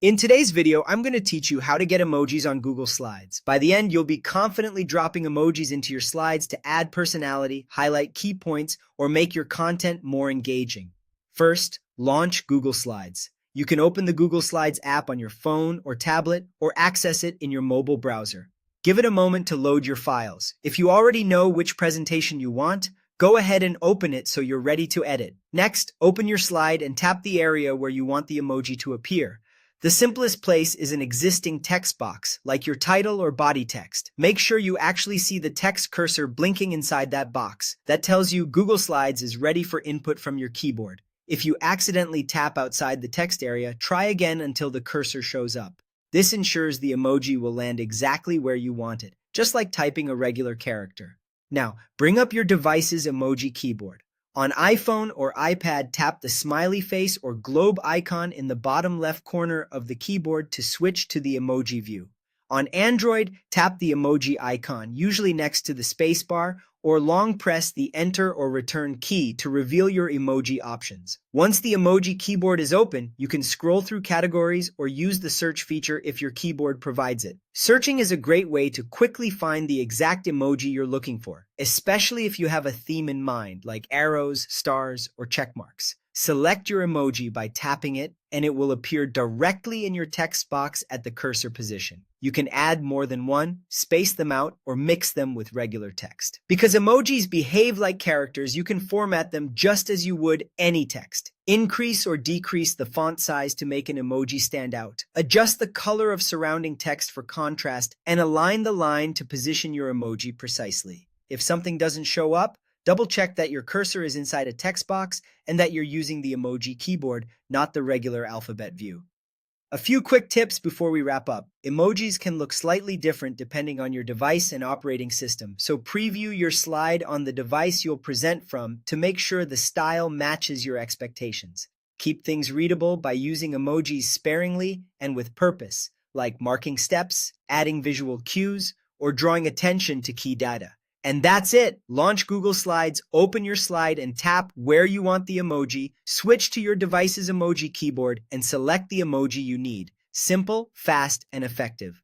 In today's video, I'm going to teach you how to get emojis on Google Slides. By the end, you'll be confidently dropping emojis into your slides to add personality, highlight key points, or make your content more engaging. First, launch Google Slides. You can open the Google Slides app on your phone or tablet, or access it in your mobile browser. Give it a moment to load your files. If you already know which presentation you want, go ahead and open it so you're ready to edit. Next, open your slide and tap the area where you want the emoji to appear. The simplest place is an existing text box, like your title or body text. Make sure you actually see the text cursor blinking inside that box. That tells you Google Slides is ready for input from your keyboard. If you accidentally tap outside the text area, try again until the cursor shows up. This ensures the emoji will land exactly where you want it, just like typing a regular character. Now, bring up your device's emoji keyboard. On iPhone or iPad, tap the smiley face or globe icon in the bottom left corner of the keyboard to switch to the emoji view. On Android, tap the emoji icon, usually next to the spacebar, or long press the Enter or Return key to reveal your emoji options. Once the emoji keyboard is open, you can scroll through categories or use the search feature if your keyboard provides it. Searching is a great way to quickly find the exact emoji you're looking for, especially if you have a theme in mind, like arrows, stars, or check marks. Select your emoji by tapping it, and it will appear directly in your text box at the cursor position. You can add more than one, space them out, or mix them with regular text. Because emojis behave like characters, you can format them just as you would any text. Increase or decrease the font size to make an emoji stand out. Adjust the color of surrounding text for contrast, and align the line to position your emoji precisely. If something doesn't show up, double-check that your cursor is inside a text box and that you're using the emoji keyboard, not the regular alphabet view. A few quick tips before we wrap up. Emojis can look slightly different depending on your device and operating system, so preview your slide on the device you'll present from to make sure the style matches your expectations. Keep things readable by using emojis sparingly and with purpose, like marking steps, adding visual cues, or drawing attention to key data. And that's it. Launch Google Slides, open your slide and tap where you want the emoji, switch to your device's emoji keyboard, and select the emoji you need. Simple, fast, and effective.